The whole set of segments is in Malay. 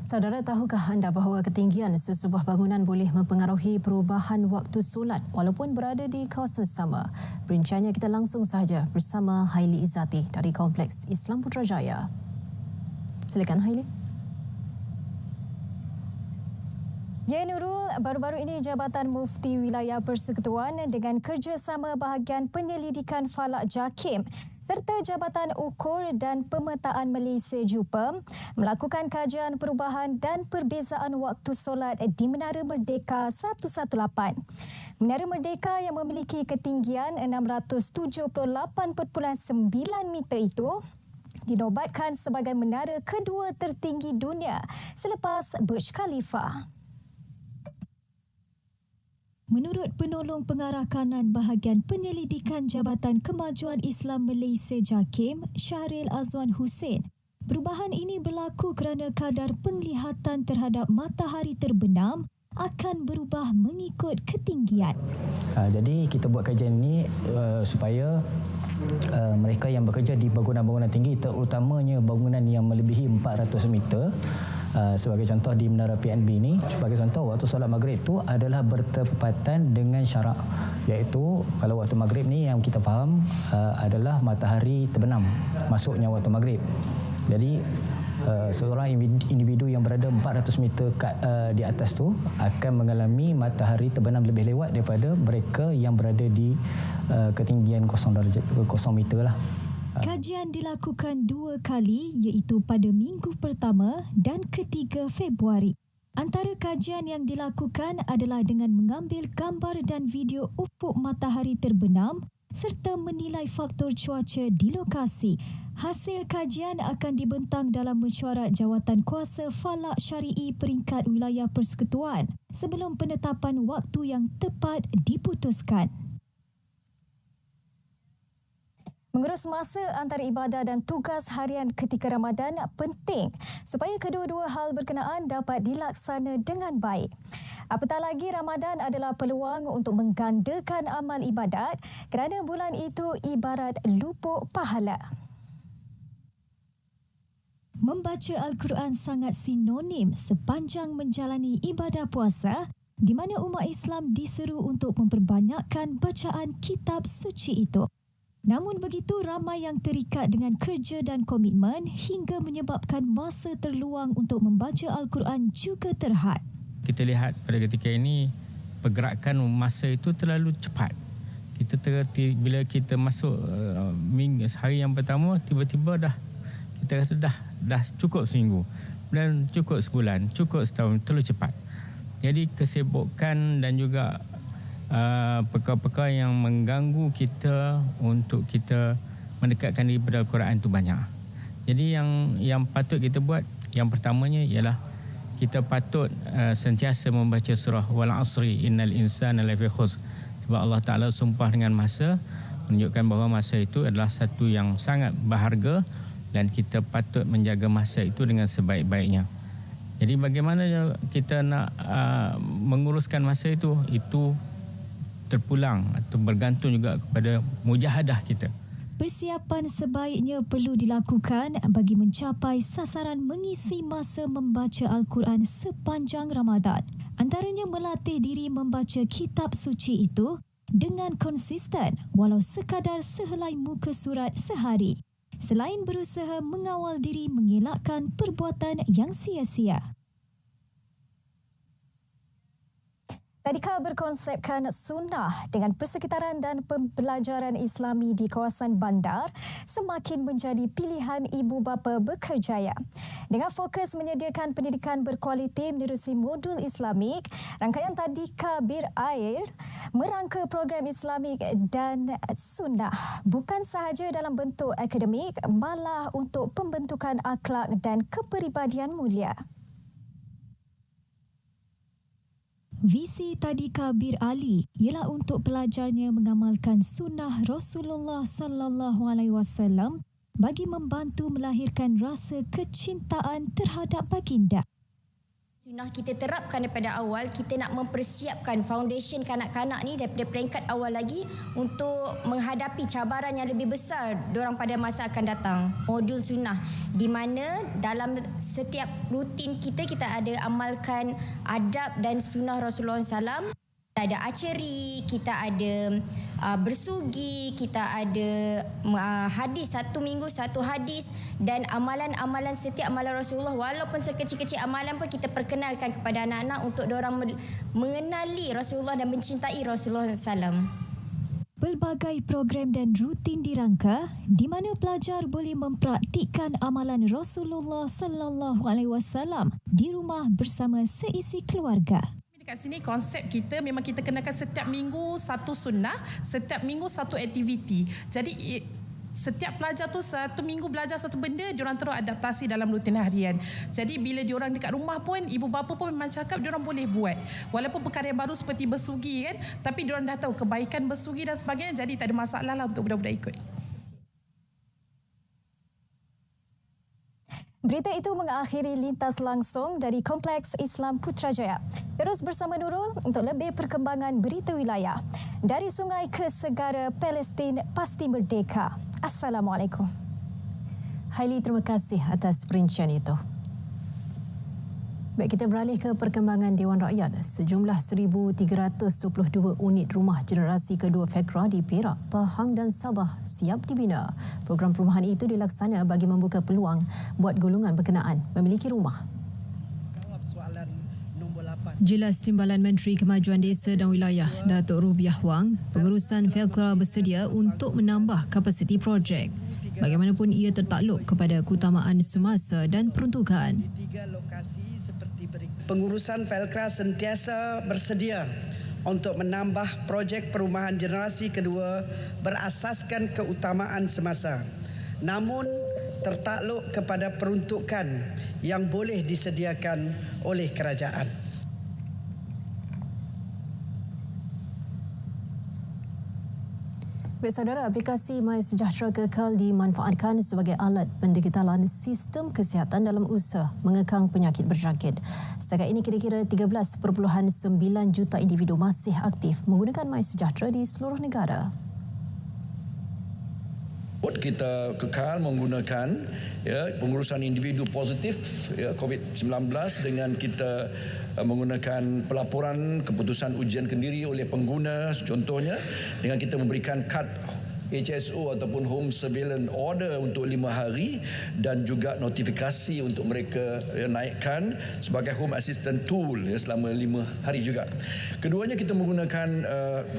Saudara, tahukah anda bahawa ketinggian sesebuah bangunan boleh mempengaruhi perubahan waktu solat walaupun berada di kawasan sama? Perinciannya kita langsung sahaja bersama Haili Izzati dari Kompleks Islam Putrajaya. Silakan Haili. Ya Nurul, baru-baru ini Jabatan Mufti Wilayah Persekutuan dengan kerjasama bahagian penyelidikan Falak JAKIM serta Jabatan Ukur dan Pemetaan Malaysia JUPA melakukan kajian perubahan dan perbezaan waktu solat di Menara Merdeka 118. Menara Merdeka yang memiliki ketinggian 678.9 meter itu dinobatkan sebagai menara kedua tertinggi dunia selepas Burj Khalifa. Menurut penolong pengarah kanan bahagian penyelidikan Jabatan Kemajuan Islam Malaysia JAKIM, Syahril Azwan Hussein, perubahan ini berlaku kerana kadar penglihatan terhadap matahari terbenam akan berubah mengikut ketinggian. Jadi kita buat kajian ini supaya mereka yang bekerja di bangunan-bangunan tinggi, terutamanya bangunan yang melebihi 400 meter, sebagai contoh di Menara PNB ini, sebagai contoh waktu solat maghrib itu adalah bertepatan dengan syarak, iaitu kalau waktu maghrib ni yang kita faham adalah matahari terbenam masuknya waktu maghrib. Jadi seorang individu yang berada 400 meter di atas tu akan mengalami matahari terbenam lebih lewat daripada mereka yang berada di ketinggian 0 meter lah. Kajian dilakukan 2 kali iaitu pada minggu pertama dan ketiga Februari. Antara kajian yang dilakukan adalah dengan mengambil gambar dan video ufuk matahari terbenam serta menilai faktor cuaca di lokasi. Hasil kajian akan dibentang dalam mesyuarat jawatan kuasa Falak Syari'i peringkat Wilayah Persekutuan sebelum penetapan waktu yang tepat diputuskan. Mengurus masa antara ibadah dan tugas harian ketika Ramadan penting supaya kedua-dua hal berkenaan dapat dilaksana dengan baik. Apatah lagi Ramadan adalah peluang untuk menggandakan amal ibadat kerana bulan itu ibarat lupuk pahala. Membaca Al-Quran sangat sinonim sepanjang menjalani ibadah puasa di mana umat Islam diseru untuk memperbanyakkan bacaan kitab suci itu. Namun begitu, ramai yang terikat dengan kerja dan komitmen hingga menyebabkan masa terluang untuk membaca Al-Quran juga terhad. Kita lihat pada ketika ini, pergerakan masa itu terlalu cepat. Bila kita masuk hari yang pertama, tiba-tiba kita rasa dah cukup seminggu. Dan cukup sebulan, cukup setahun, terlalu cepat. Jadi kesibukan dan juga perkara-perkara yang mengganggu kita untuk kita mendekatkan diri pada Al-Quran itu banyak. Jadi yang patut kita buat, yang pertamanya ialah kita patut sentiasa membaca surah Wal Asri Innal Insana Lafi Khusr. Sebab Allah Ta'ala sumpah dengan masa, menunjukkan bahawa masa itu adalah satu yang sangat berharga dan kita patut menjaga masa itu dengan sebaik-baiknya. Jadi bagaimana kita nak menguruskan masa itu terpulang atau bergantung juga kepada mujahadah kita. Persiapan sebaiknya perlu dilakukan bagi mencapai sasaran mengisi masa membaca Al-Quran sepanjang Ramadan. Antaranya melatih diri membaca kitab suci itu dengan konsisten walau sekadar sehelai muka surat sehari. Selain berusaha mengawal diri mengelakkan perbuatan yang sia-sia. Tadika berkonsepkan sunnah dengan persekitaran dan pembelajaran Islami di kawasan bandar semakin menjadi pilihan ibu bapa berkerjaya. Dengan fokus menyediakan pendidikan berkualiti menerusi modul Islamik, rangkaian Tadika Bir Air merangka program Islamik dan sunnah bukan sahaja dalam bentuk akademik, malah untuk pembentukan akhlak dan kepribadian mulia. Visi Tadika Bir Ali ialah untuk pelajarnya mengamalkan sunnah Rasulullah sallallahu alaihi wasallam bagi membantu melahirkan rasa kecintaan terhadap baginda. Sunnah kita terapkan daripada awal, kita nak mempersiapkan foundation kanak-kanak ni daripada peringkat awal lagi untuk menghadapi cabaran yang lebih besar diorang pada masa akan datang. Modul sunnah di mana dalam setiap rutin kita ada amalkan adab dan sunnah Rasulullah SAW. Kita ada archery, kita ada bersugi, kita ada hadis, 1 minggu 1 hadis, dan amalan-amalan setiap amalan Rasulullah, walaupun sekecil-kecil amalan pun kita perkenalkan kepada anak-anak untuk diorang mengenali Rasulullah dan mencintai Rasulullah SAW. Pelbagai program dan rutin dirangka di mana pelajar boleh mempraktikkan amalan Rasulullah sallallahu alaihi wasallam di rumah bersama seisi keluarga. Kat sini konsep kita memang kita kenakan setiap minggu 1 sunnah, setiap minggu 1 aktiviti. Jadi setiap pelajar tu 1 minggu belajar 1 benda, diorang terus adaptasi dalam rutin harian. Jadi bila diorang dekat rumah pun, ibu bapa pun memang cakap diorang boleh buat. Walaupun perkara yang baru seperti bersugi kan, tapi diorang dah tahu kebaikan bersugi dan sebagainya, jadi tak ada masalah lah untuk budak-budak ikut. Berita itu mengakhiri lintas langsung dari Kompleks Islam Putrajaya. Terus bersama Nurul untuk lebih perkembangan berita wilayah. Dari sungai ke segara, Palestin pasti merdeka. Assalamualaikum. Haili, terima kasih atas perincian itu. Baik, kita beralih ke perkembangan Dewan Rakyat. Sejumlah 1,322 unit rumah generasi kedua FEKRA di Perak, Pahang dan Sabah siap dibina. Program perumahan itu dilaksana bagi membuka peluang buat golongan berkenaan memiliki rumah. Jelas Timbalan Menteri Kemajuan Desa dan Wilayah Datuk Rubiah Wang, pengurusan FEKRA bersedia untuk menambah kapasiti projek. Bagaimanapun ia tertakluk kepada keutamaan semasa dan peruntukan. Pengurusan FEKRA sentiasa bersedia untuk menambah projek perumahan generasi kedua berasaskan keutamaan semasa, namun tertakluk kepada peruntukan yang boleh disediakan oleh kerajaan. Baik saudara, aplikasi MySejahtera kekal dimanfaatkan sebagai alat pendigitalan sistem kesihatan dalam usaha mengekang penyakit berjangkit. Setakat ini kira-kira 13.9 juta individu masih aktif menggunakan MySejahtera di seluruh negara. Kita kekal menggunakan pengurusan individu positif COVID-19 dengan kita menggunakan pelaporan keputusan ujian kendiri oleh pengguna, contohnya dengan kita memberikan kad HSO ataupun Home Surveillance Order untuk 5 hari dan juga notifikasi untuk mereka naikkan sebagai Home Assistant Tool selama 5 hari juga. Keduanya kita menggunakan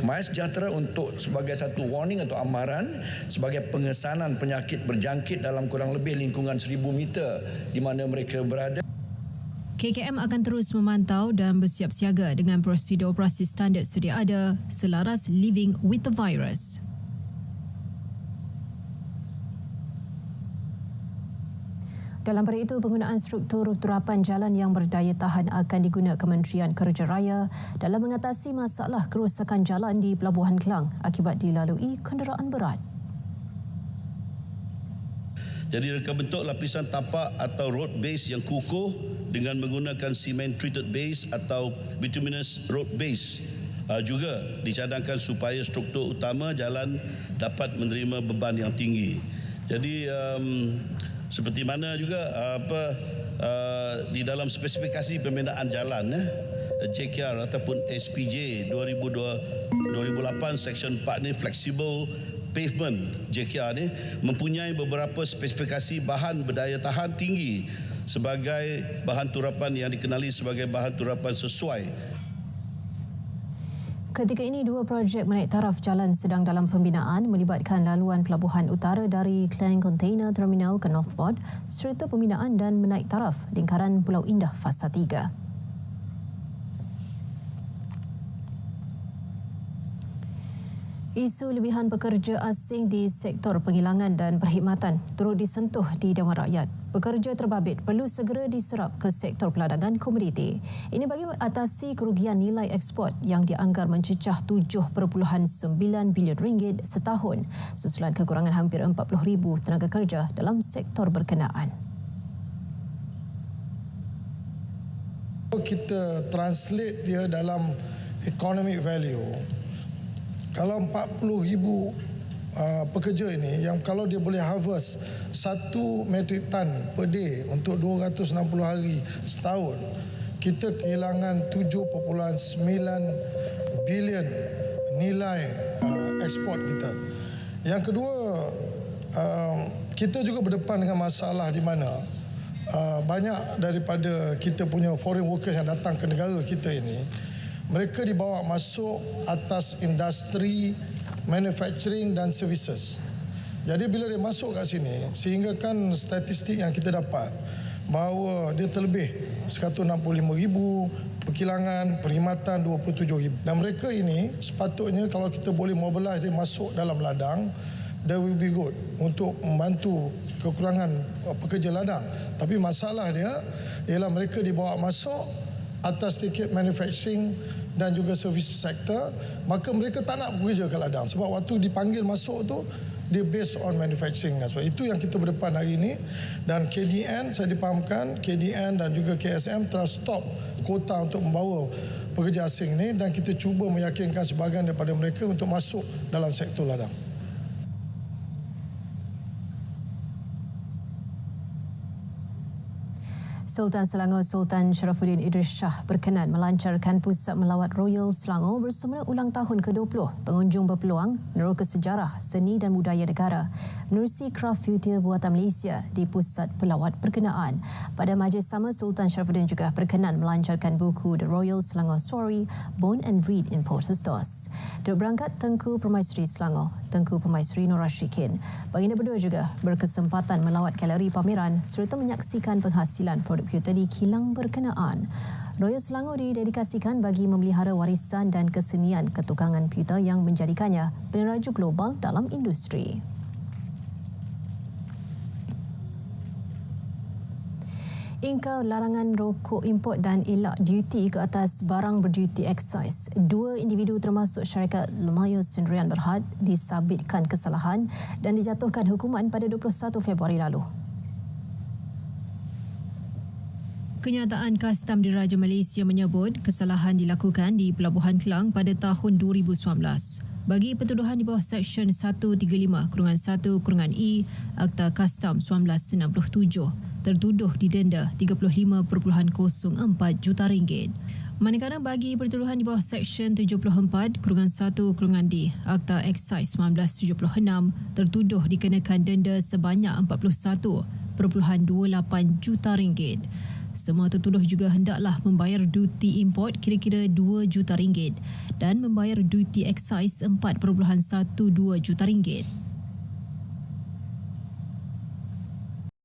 MySejahtera untuk sebagai satu warning atau amaran sebagai pengesanan penyakit berjangkit dalam kurang lebih lingkungan 1,000 meter di mana mereka berada. KKM akan terus memantau dan bersiap siaga dengan prosedur operasi standard sedia ada selaras living with the virus. Dalam pada itu, penggunaan struktur turapan jalan yang berdaya tahan akan digunakan Kementerian Kerja Raya dalam mengatasi masalah kerosakan jalan di Pelabuhan Kelang akibat dilalui kenderaan berat. Jadi reka bentuk lapisan tapak atau road base yang kukuh dengan menggunakan cement treated base atau bituminous road base juga dicadangkan supaya struktur utama jalan dapat menerima beban yang tinggi. Jadi seperti mana juga di dalam spesifikasi pembinaan jalan JKR ataupun SPJ 2008 Section 4 ni flexible pavement JKR ni mempunyai beberapa spesifikasi bahan berdaya tahan tinggi sebagai bahan turapan yang dikenali sebagai bahan turapan sesuai. Ketika ini, 2 projek menaik taraf jalan sedang dalam pembinaan melibatkan laluan pelabuhan utara dari Klang Container Terminal ke Northport serta pembinaan dan menaik taraf lingkaran Pulau Indah Fasa 3. Isu lebihan pekerja asing di sektor penghilangan dan perkhidmatan turut disentuh di Dewan Rakyat. Pekerja terbabit perlu segera diserap ke sektor peladangan komoditi. Ini bagi mengatasi kerugian nilai ekspor yang dianggar mencecah 7.9 bilion ringgit setahun susulan kekurangan hampir 40,000 tenaga kerja dalam sektor berkenaan. Kita translate dia dalam economic value. Kalau 40,000 pekerja ini yang kalau dia boleh harvest 1 metric ton per day untuk 260 hari setahun, kita kehilangan 7.9 bilion nilai ekspor kita. Yang kedua, kita juga berdepan dengan masalah di mana banyak daripada kita punya foreign workers yang datang ke negara kita ini, mereka dibawa masuk atas industri manufacturing dan services. Jadi bila dia masuk kat sini, sehingga kan statistik yang kita dapat bahawa dia terlebih 165,000, perkilangan perkhidmatan 27,000. Dan mereka ini sepatutnya kalau kita boleh mobilize dia masuk dalam ladang, that will be good untuk membantu kekurangan pekerja ladang. Tapi masalah dia ialah mereka dibawa masuk atas tiket manufacturing dan juga service sector, maka mereka tak nak bekerja ke ladang sebab waktu dipanggil masuk tu dia based on manufacturing. Sebab itu yang kita berdepan hari ini, dan KDN saya dipahamkan KDN dan juga KSM telah stop kuota untuk membawa pekerja asing ini, dan kita cuba meyakinkan sebahagian daripada mereka untuk masuk dalam sektor ladang. Sultan Selangor Sultan Sharafuddin Idris Shah berkenan melancarkan Pusat Melawat Royal Selangor bersama ulang tahun ke-20. Pengunjung berpeluang meneroka sejarah, seni dan budaya negara menerusi kraft future buatan Malaysia di pusat pelawat berkenaan. Pada majlis sama, Sultan Sharafuddin juga berkenan melancarkan buku The Royal Selangor Story, Born and Bred in Port Hostos. Duk berangkat Tengku Permaisuri Selangor, Tengku Permaisuri Nur Rashikin. Baginda berdua juga berkesempatan melawat galeri pameran serta menyaksikan penghasilan produk komputer di kilang berkenaan. Royal Selangor didedikasikan bagi memelihara warisan dan kesenian ketukangan komputer yang menjadikannya peneraju global dalam industri. Ingkar larangan rokok import dan elak duty ke atas barang berduty excise. 2 individu termasuk syarikat Lumayo Sendirian Berhad disabitkan kesalahan dan dijatuhkan hukuman pada 21 Februari lalu. Kenyataan Kastam Diraja Malaysia menyebut kesalahan dilakukan di Pelabuhan Kelang pada tahun 2019. Bagi pertuduhan di bawah Seksyen 135-1-E Akta Kastam 1967, tertuduh didenda RM35.04 juta. Manakala bagi pertuduhan di bawah Seksyen 74-1-D Akta Excise 1976, tertuduh dikenakan denda sebanyak RM41.28 juta. Semua tertuduh juga hendaklah membayar duty import kira-kira RM2 juta dan membayar duty excise RM4.12 juta.